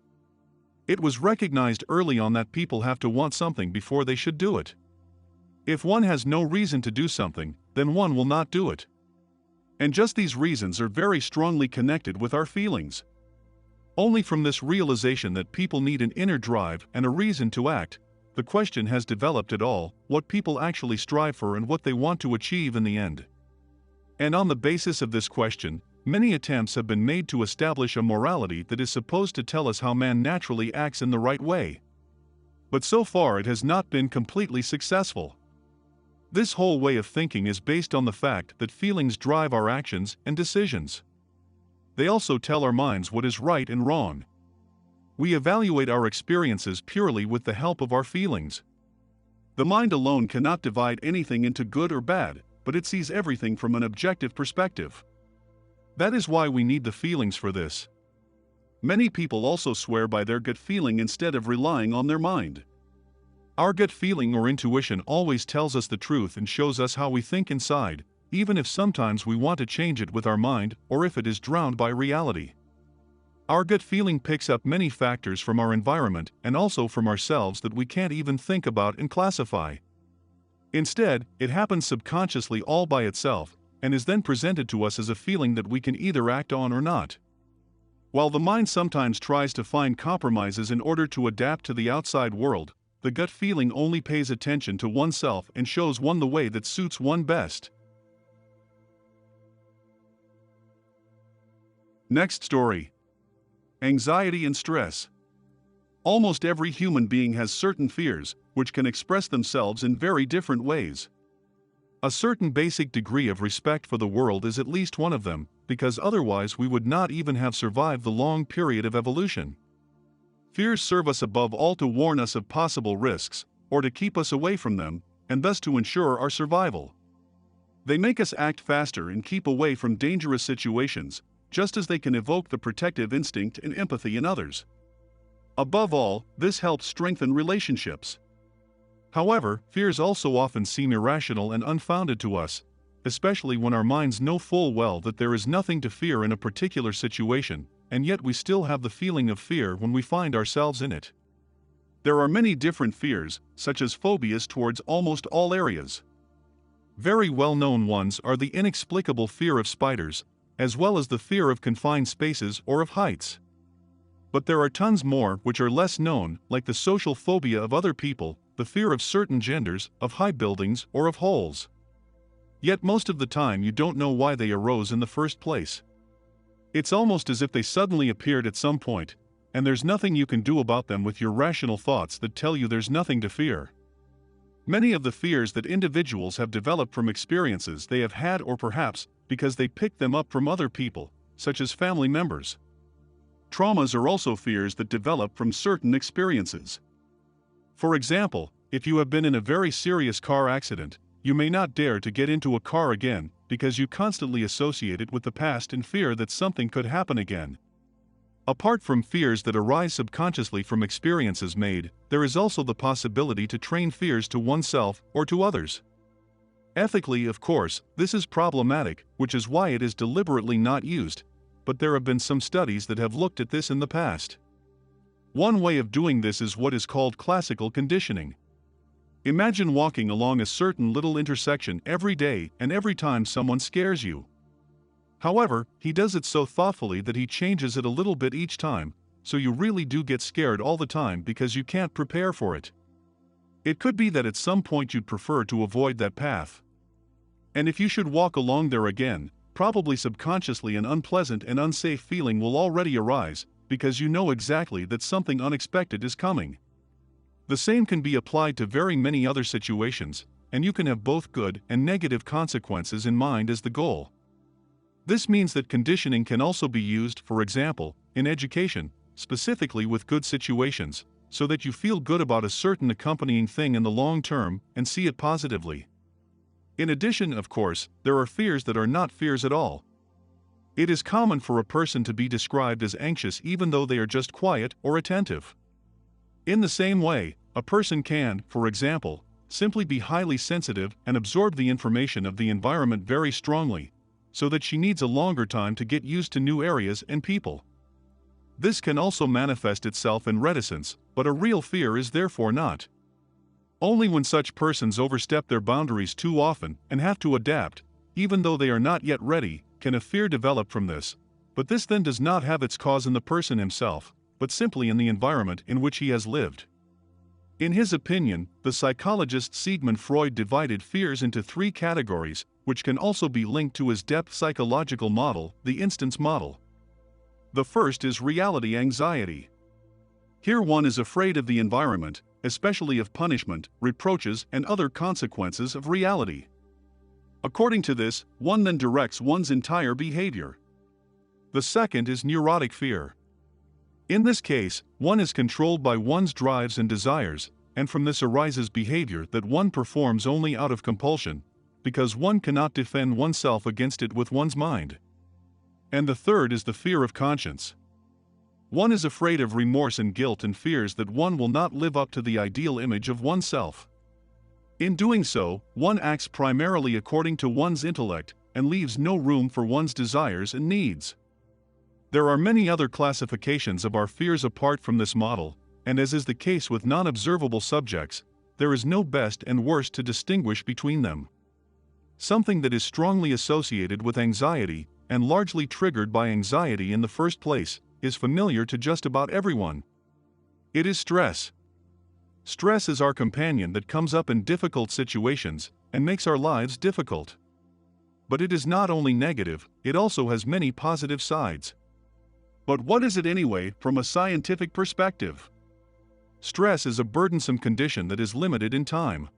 It was recognized early on that people have to want something before they should do it. If one has no reason to do something, then one will not do it. And just these reasons are very strongly connected with our feelings. Only from this realization that people need an inner drive and a reason to act, the question has developed at all, what people actually strive for and what they want to achieve in the end. And on the basis of this question, many attempts have been made to establish a morality that is supposed to tell us how man naturally acts in the right way. But so far it has not been completely successful. This whole way of thinking is based on the fact that feelings drive our actions and decisions. They also tell our minds what is right and wrong. We evaluate our experiences purely with the help of our feelings. The mind alone cannot divide anything into good or bad, but it sees everything from an objective perspective. That is why we need the feelings for this. Many people also swear by their gut feeling instead of relying on their mind. Our gut feeling or intuition always tells us the truth and shows us how we think inside, even if sometimes we want to change it with our mind or if it is drowned by reality. Our gut feeling picks up many factors from our environment and also from ourselves that we can't even think about and classify. Instead, it happens subconsciously all by itself, and is then presented to us as a feeling that we can either act on or not. While the mind sometimes tries to find compromises in order to adapt to the outside world, the gut feeling only pays attention to oneself and shows one the way that suits one best. Next story. Anxiety and stress. Almost every human being has certain fears, which can express themselves in very different ways. A certain basic degree of respect for the world is at least one of them, because otherwise we would not even have survived the long period of evolution. Fears serve us above all to warn us of possible risks, or to keep us away from them, and thus to ensure our survival. They make us act faster and keep away from dangerous situations, just as they can evoke the protective instinct and empathy in others. Above all, this helps strengthen relationships. However, fears also often seem irrational and unfounded to us, especially when our minds know full well that there is nothing to fear in a particular situation, and yet we still have the feeling of fear when we find ourselves in it. There are many different fears, such as phobias towards almost all areas. Very well-known ones are the inexplicable fear of spiders, as well as the fear of confined spaces or of heights. But there are tons more which are less known, like the social phobia of other people, the fear of certain genders, of high buildings, or of holes. Yet most of the time you don't know why they arose in the first place. It's almost as if they suddenly appeared at some point, and there's nothing you can do about them with your rational thoughts that tell you there's nothing to fear. Many of the fears that individuals have developed from experiences they have had, or perhaps because they picked them up from other people, such as family members. Traumas are also fears that develop from certain experiences. For example, if you have been in a very serious car accident, you may not dare to get into a car again because you constantly associate it with the past and fear that something could happen again. Apart from fears that arise subconsciously from experiences made, there is also the possibility to train fears to oneself or to others. Ethically, of course, this is problematic, which is why it is deliberately not used, but there have been some studies that have looked at this in the past. One way of doing this is what is called classical conditioning. Imagine walking along a certain little intersection every day and every time someone scares you. However, he does it so thoughtfully that he changes it a little bit each time, so you really do get scared all the time because you can't prepare for it. It could be that at some point you'd prefer to avoid that path. And if you should walk along there again, probably subconsciously an unpleasant and unsafe feeling will already arise, because you know exactly that something unexpected is coming. The same can be applied to very many other situations, and you can have both good and negative consequences in mind as the goal. This means that conditioning can also be used, for example, in education, specifically with good situations, so that you feel good about a certain accompanying thing in the long term and see it positively. In addition, of course, there are fears that are not fears at all. It is common for a person to be described as anxious even though they are just quiet or attentive. In the same way, a person can, for example, simply be highly sensitive and absorb the information of the environment very strongly, so that she needs a longer time to get used to new areas and people. This can also manifest itself in reticence, but a real fear is therefore not. Only when such persons overstep their boundaries too often and have to adapt, even though they are not yet ready, can a fear develop from this, but this then does not have its cause in the person himself, but simply in the environment in which he has lived. In his opinion, the psychologist Sigmund Freud divided fears into three categories, which can also be linked to his depth psychological model, the instance model. The first is reality anxiety. Here one is afraid of the environment, especially of punishment, reproaches, and other consequences of reality. According to this, one then directs one's entire behavior. The second is neurotic fear. In this case, one is controlled by one's drives and desires, and from this arises behavior that one performs only out of compulsion, because one cannot defend oneself against it with one's mind. And the third is the fear of conscience. One is afraid of remorse and guilt and fears that one will not live up to the ideal image of oneself. In doing so, one acts primarily according to one's intellect and leaves no room for one's desires and needs. There are many other classifications of our fears apart from this model, and as is the case with non-observable subjects, there is no best and worst to distinguish between them. Something that is strongly associated with anxiety, and largely triggered by anxiety in the first place, is familiar to just about everyone. It is stress. Stress is our companion that comes up in difficult situations and makes our lives difficult. But it is not only negative, it also has many positive sides. But what is it anyway from a scientific perspective? Stress is a burdensome condition that is limited in time.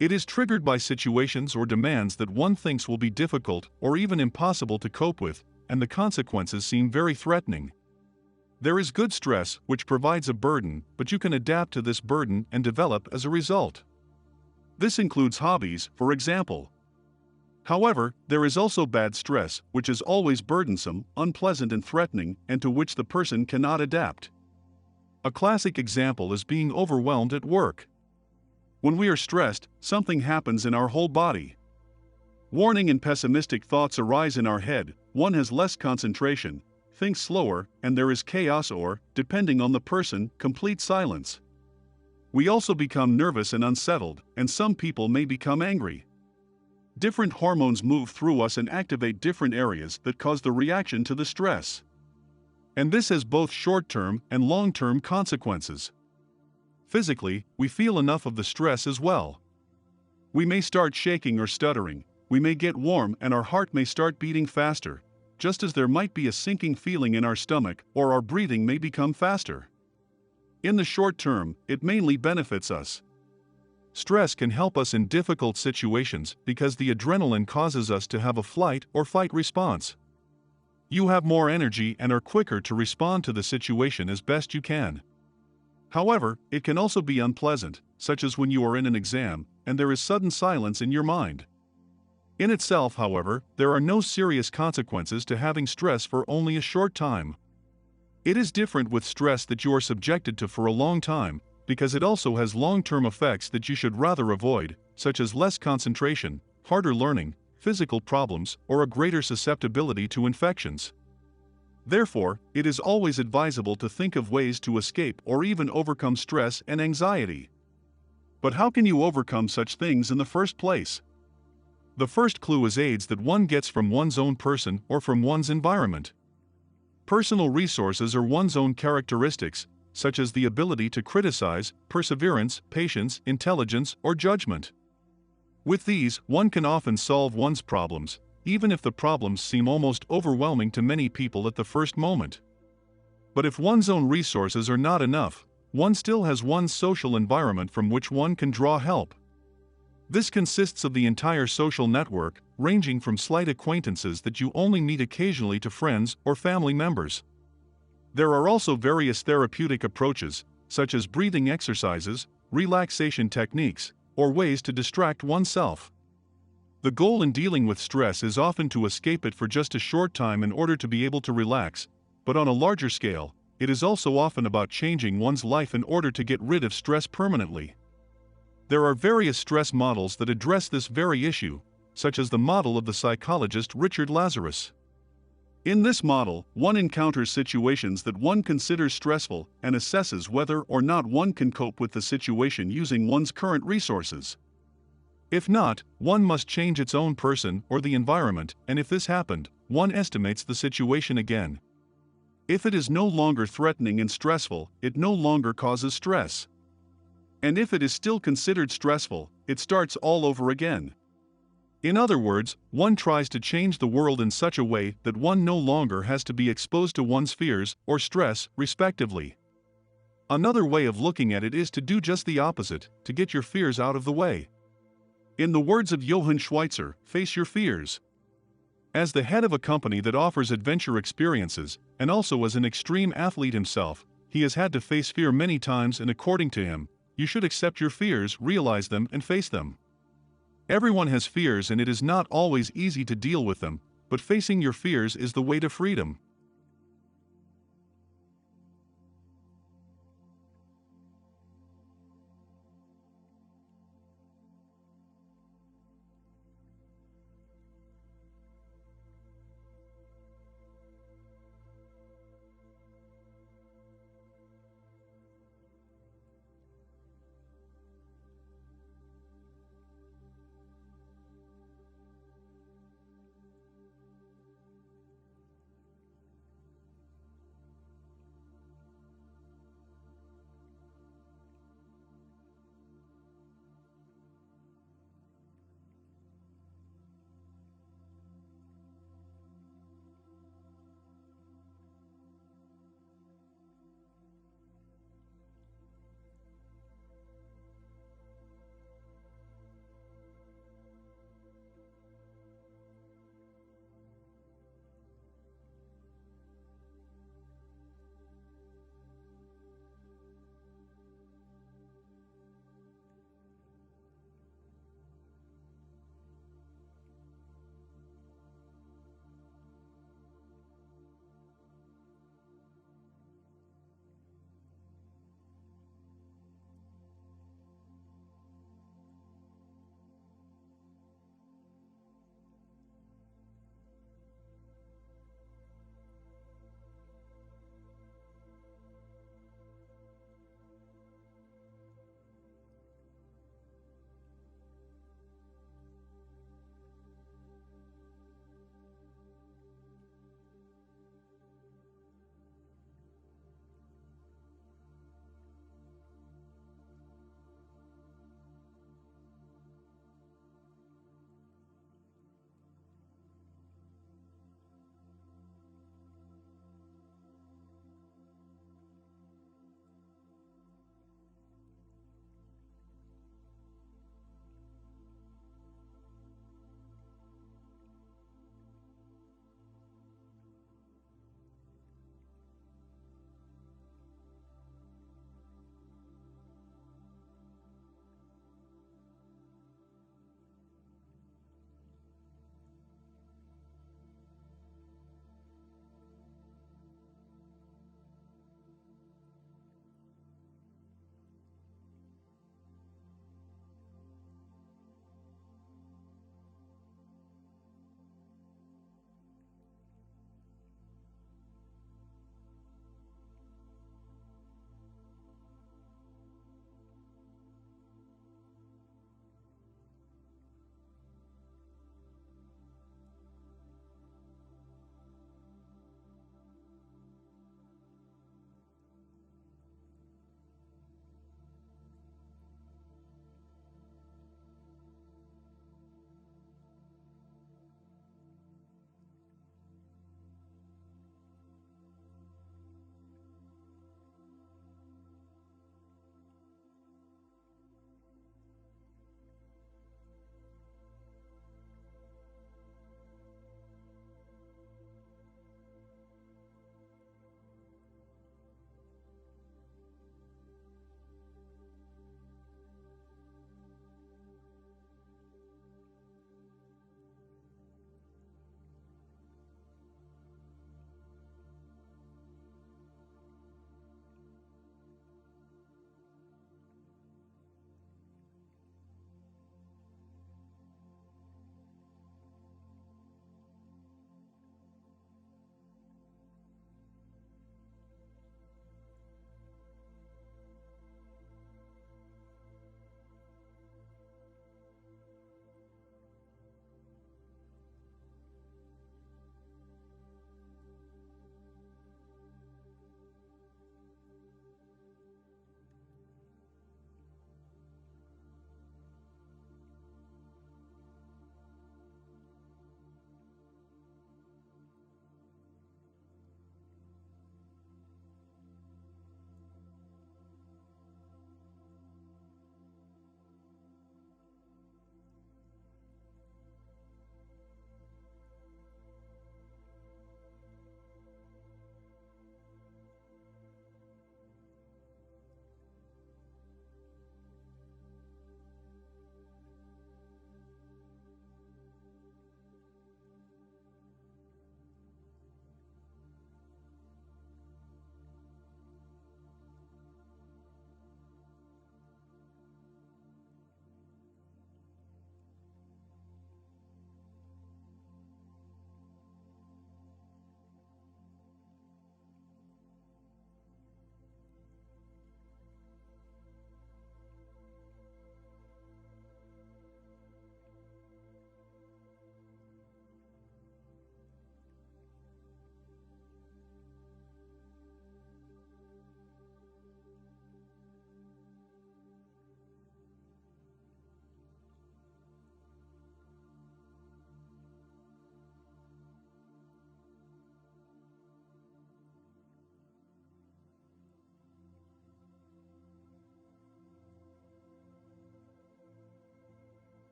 It is triggered by situations or demands that one thinks will be difficult or even impossible to cope with, and the consequences seem very threatening. There is good stress, which provides a burden, but you can adapt to this burden and develop as a result. This includes hobbies, for example. However, there is also bad stress, which is always burdensome, unpleasant and threatening, and to which the person cannot adapt. A classic example is being overwhelmed at work. When we are stressed, something happens in our whole body. Warning and pessimistic thoughts arise in our head, one has less concentration, thinks slower, and there is chaos or, depending on the person, complete silence. We also become nervous and unsettled, and some people may become angry. Different hormones move through us and activate different areas that cause the reaction to the stress. And this has both short-term and long-term consequences. Physically, we feel enough of the stress as well. We may start shaking or stuttering, we may get warm and our heart may start beating faster, just as there might be a sinking feeling in our stomach or our breathing may become faster. In the short term, it mainly benefits us. Stress can help us in difficult situations because the adrenaline causes us to have a flight or fight response. You have more energy and are quicker to respond to the situation as best you can. However, it can also be unpleasant, such as when you are in an exam and there is sudden silence in your mind. In itself, however, there are no serious consequences to having stress for only a short time. It is different with stress that you are subjected to for a long time, because it also has long-term effects that you should rather avoid, such as less concentration, harder learning, physical problems, or a greater susceptibility to infections. Therefore, it is always advisable to think of ways to escape or even overcome stress and anxiety. But how can you overcome such things in the first place? The first clue is aids that one gets from one's own person or from one's environment. Personal resources are one's own characteristics, such as the ability to criticize, perseverance, patience, intelligence, or judgment. With these, one can often solve one's problems, even if the problems seem almost overwhelming to many people at the first moment. But if one's own resources are not enough, one still has one's social environment from which one can draw help. This consists of the entire social network, ranging from slight acquaintances that you only meet occasionally to friends or family members. There are also various therapeutic approaches, such as breathing exercises, relaxation techniques, or ways to distract oneself. The goal in dealing with stress is often to escape it for just a short time in order to be able to relax, but on a larger scale, it is also often about changing one's life in order to get rid of stress permanently. There are various stress models that address this very issue, such as the model of the psychologist Richard Lazarus. In this model, one encounters situations that one considers stressful and assesses whether or not one can cope with the situation using one's current resources. If not, one must change its own person or the environment, and if this happened, one estimates the situation again. If it is no longer threatening and stressful, it no longer causes stress. And if it is still considered stressful, it starts all over again. In other words, one tries to change the world in such a way that one no longer has to be exposed to one's fears or stress, respectively. Another way of looking at it is to do just the opposite, to get your fears out of the way. In the words of Johann Schweitzer, face your fears. As the head of a company that offers adventure experiences, and also as an extreme athlete himself, he has had to face fear many times, and according to him, you should accept your fears, realize them, and face them. Everyone has fears and it is not always easy to deal with them, but facing your fears is the way to freedom.